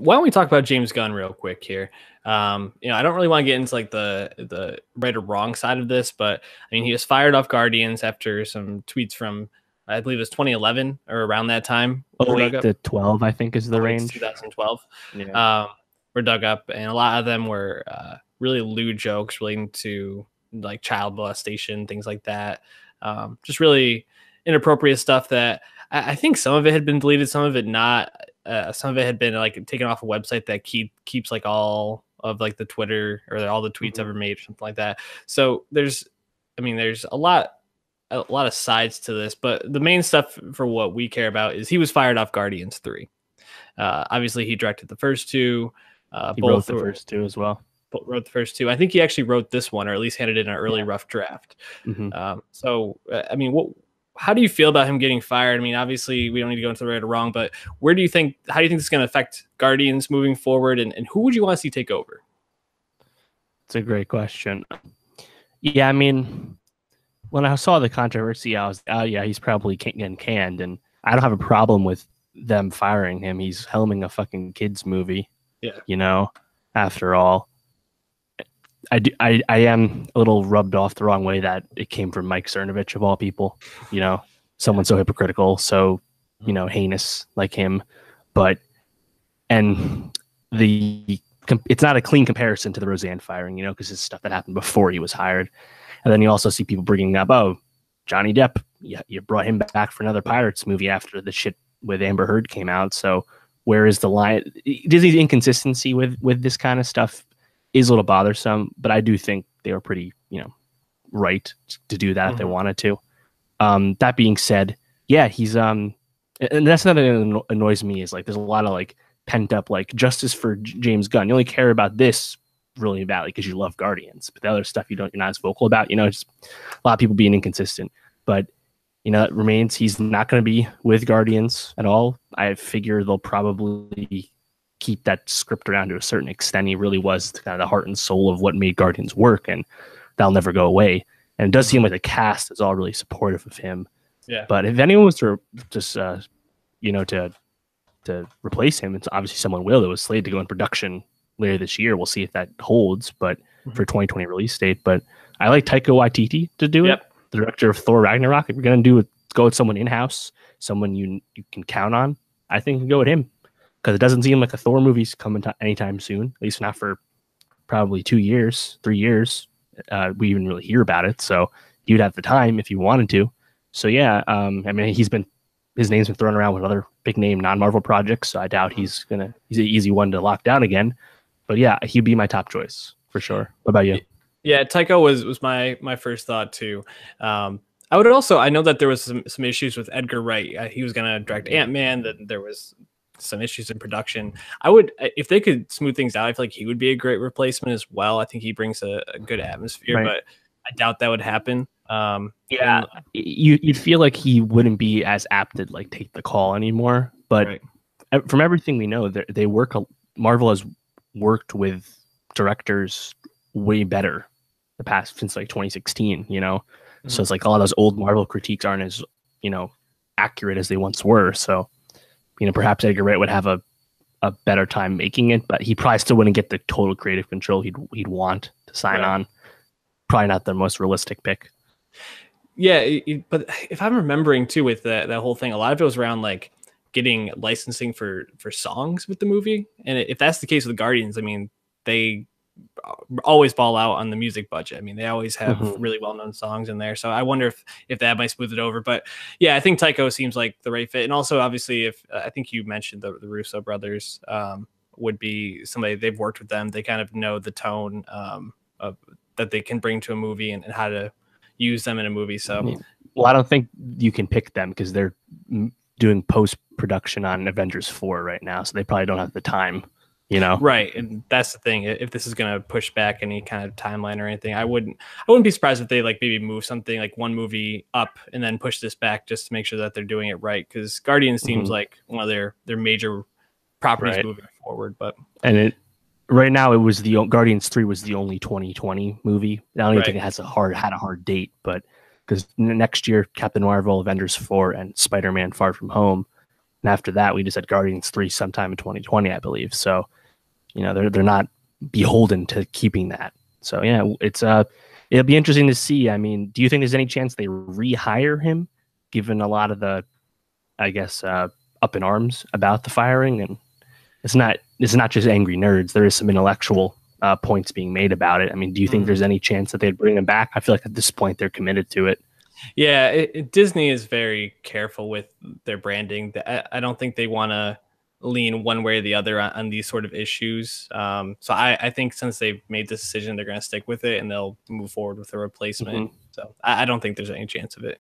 why don't we talk about James Gunn real quick here? I don't really want to get into like the right or wrong side of this, but I mean, he was fired off Guardians after some tweets from, I believe it was 2011 or around that time. Oh, 08 to 12, I think, is the range. 2012. Yeah. Were dug up, and a lot of them were really lewd jokes relating to like child molestation, things like that. Just really inappropriate stuff that I think some of it had been deleted, some of it not. Some of it had been like taken off a website that keeps like all of like the Twitter or all the tweets ever made or something like that. So there's a lot of sides to this, but the main stuff for what we care about is he was fired off Guardians 3. Obviously he directed the first two. He wrote the first two as well. Wrote the first two. I think he actually wrote this one, or at least handed in an early rough draft. How do you feel about him getting fired? I mean, obviously we don't need to go into the right or wrong, but how do you think this is going to affect Guardians moving forward, and who would you want to see take over? It's a great question. Yeah, I mean, when I saw the controversy, I was, he's probably getting canned, and I don't have a problem with them firing him. He's helming a fucking kids movie. Yeah. After all. I am a little rubbed off the wrong way that it came from Mike Cernovich of all people, someone so hypocritical, so, heinous like him. And it's not a clean comparison to the Roseanne firing, because it's stuff that happened before he was hired. And then you also see people bringing up, oh, Johnny Depp, you brought him back for another Pirates movie after the shit with Amber Heard came out. So where is the line? Disney's inconsistency with this kind of stuff is a little bothersome, but I do think they were pretty, right to do that if they wanted to. That being said, yeah, he's and that's another thing that annoys me is like there's a lot of like pent up like justice for James Gunn. You only care about this really badly because you love Guardians, but the other stuff you're not as vocal about. Just a lot of people being inconsistent. But it remains he's not going to be with Guardians at all. I figure they'll probably keep that script around to a certain extent. He really was kind of the heart and soul of what made Guardians work, and that'll never go away. And it does seem like the cast is all really supportive of him. Yeah. But if anyone was to just to replace him, it's obviously someone will. It was slated to go in production later this year. We'll see if that holds, but for 2020 release date. But I like Taika Waititi to do it, the director of Thor Ragnarok. If you're gonna go with someone in house, someone you can count on, I think you can go with him. Because it doesn't seem like a Thor movie's coming anytime soon, at least not for probably 2 years, 3 years. We even really hear about it. So you'd have the time if you wanted to. So yeah, his name's been thrown around with other big name non-Marvel projects. So I doubt he's an easy one to lock down again. But yeah, he'd be my top choice for sure. What about you? Yeah, Taika was my first thought too. I know that there was some issues with Edgar Wright. He was going to direct Ant-Man. That there was some issues in production. If they could smooth things out, I feel like he would be a great replacement as well. I think he brings a good atmosphere, but I doubt that would happen. You'd feel like he wouldn't be as apt to like take the call anymore. But from everything we know, Marvel has worked with directors way better the past since like 2016. So it's like a lot of those old Marvel critiques aren't as accurate as they once were. So. Perhaps Edgar Wright would have a better time making it, but he probably still wouldn't get the total creative control he'd want to sign on. Probably not the most realistic pick. Yeah, but if I'm remembering too with that whole thing, a lot of it was around like getting licensing for songs with the movie. And if that's the case with the Guardians, I mean, they always ball out on the music budget. I mean, they always have really well-known songs in there. So I wonder if that might smooth it over. But yeah, I think Taika seems like the right fit. And also, obviously, if I think you mentioned the Russo brothers would be somebody, they've worked with them. They kind of know the tone that they can bring to a movie and how to use them in a movie. So, well, I don't think you can pick them because they're doing post-production on Avengers 4 right now. So they probably don't have the time. Right, and that's the thing. If this is going to push back any kind of timeline or anything, I wouldn't be surprised if they like maybe move something like one movie up and then push this back just to make sure that they're doing it right. Because Guardians seems like one of their major properties moving forward. But right now it was Guardians 3 was the only 2020 movie. I don't even think it had a hard date, but because next year Captain Marvel, Avengers 4, and Spider-Man: Far From Home and after that, we just had Guardians 3 sometime in 2020, I believe. So, they're not beholden to keeping that. So yeah, it'll be interesting to see. I mean, do you think there's any chance they rehire him, given a lot of the, I guess, up in arms about the firing? And it's not just angry nerds. There is some intellectual points being made about it. I mean, do you think there's any chance that they'd bring him back? I feel like at this point they're committed to it. Yeah, Disney is very careful with their branding. I don't think they want to lean one way or the other on these sort of issues. So I think since they've made this decision, they're going to stick with it and they'll move forward with a replacement. Mm-hmm. So I don't think there's any chance of it.